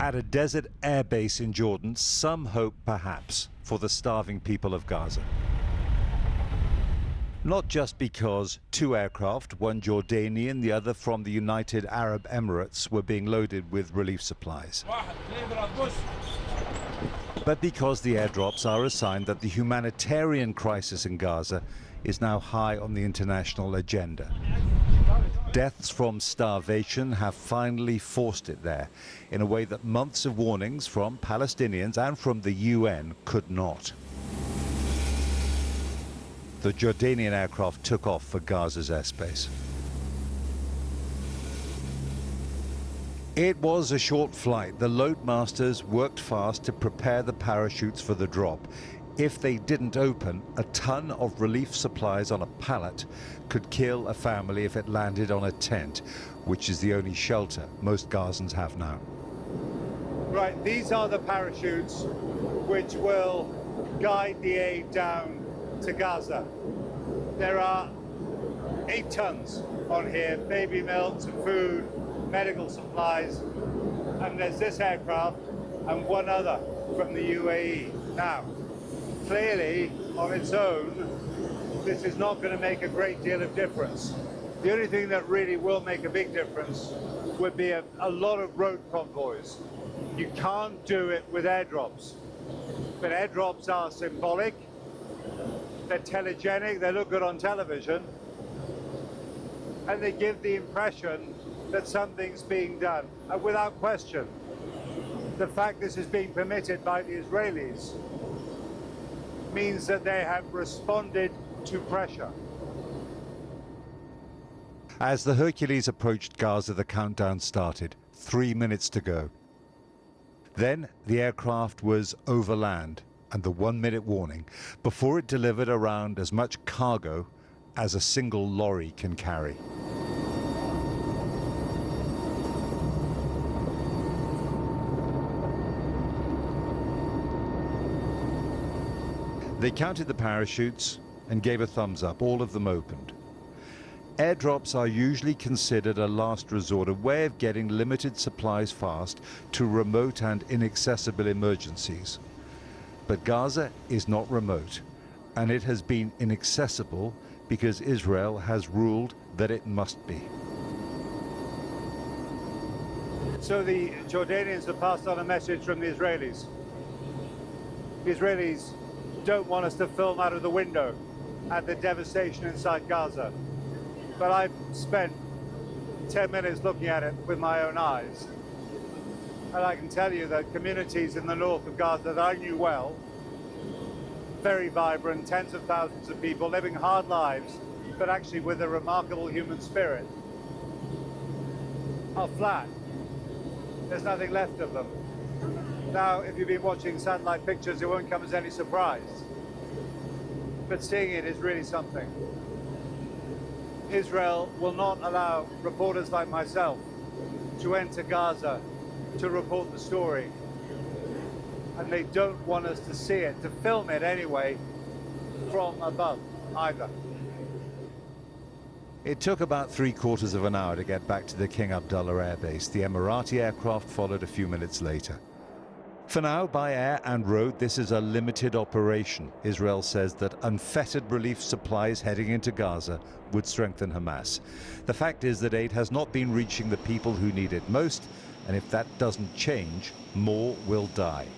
At a desert air base in Jordan, some hope perhaps for the starving people of Gaza. Not just because two aircraft, one Jordanian, the other from the United Arab Emirates, were being loaded with relief supplies, but because the airdrops are a sign that the humanitarian crisis in Gaza is now high on the international agenda. Deaths from starvation have finally forced it there in a way that months of warnings from Palestinians and from the UN could not. The Jordanian aircraft took off for Gaza's airspace. It was a short flight. The loadmasters worked fast to prepare the parachutes for the drop. If they didn't open, a ton of relief supplies on a pallet could kill a family if it landed on a tent, which is the only shelter most Gazans have now. Right, these are the parachutes which will guide the aid down to Gaza. There are 8 tons on here, baby milk, some food, medical supplies, and there's this aircraft and one other from the UAE. Now, clearly, on its own, this is not going to make a great deal of difference. The only thing that really will make a big difference would be a lot of road convoys. You can't do it with airdrops. But airdrops are symbolic, they're telegenic, they look good on television, and they give the impression that something's being done. And without question, the fact this is being permitted by the Israelis means that they have responded to pressure. As the Hercules approached Gaza, the countdown started. 3 minutes to go. Then the aircraft was overland and the 1-minute warning before it delivered around as much cargo as a single lorry can carry. They counted the parachutes and gave a thumbs up. All of them opened. Airdrops are usually considered a last resort, a way of getting limited supplies fast to remote and inaccessible emergencies. But Gaza is not remote, and it has been inaccessible because Israel has ruled that it must be. So the Jordanians have passed on a message from the Israelis. The Israelis don't want us to film out of the window at the devastation inside Gaza. But I've spent 10 minutes looking at it with my own eyes. And I can tell you that communities in the north of Gaza that I knew well, very vibrant, tens of thousands of people living hard lives, but actually with a remarkable human spirit, are flat. There's nothing left of them. Now, if you've been watching satellite pictures, it won't come as any surprise. But seeing it is really something. Israel will not allow reporters like myself to enter Gaza to report the story. And they don't want us to see it, to film it anyway, from above either. It took about 3/4 of an hour to get back to the King Abdullah Air Base. The Emirati aircraft followed a few minutes later. For now, by air and road, this is a limited operation. Israel says that unfettered relief supplies heading into Gaza would strengthen Hamas. The fact is that aid has not been reaching the people who need it most, and if that doesn't change, more will die.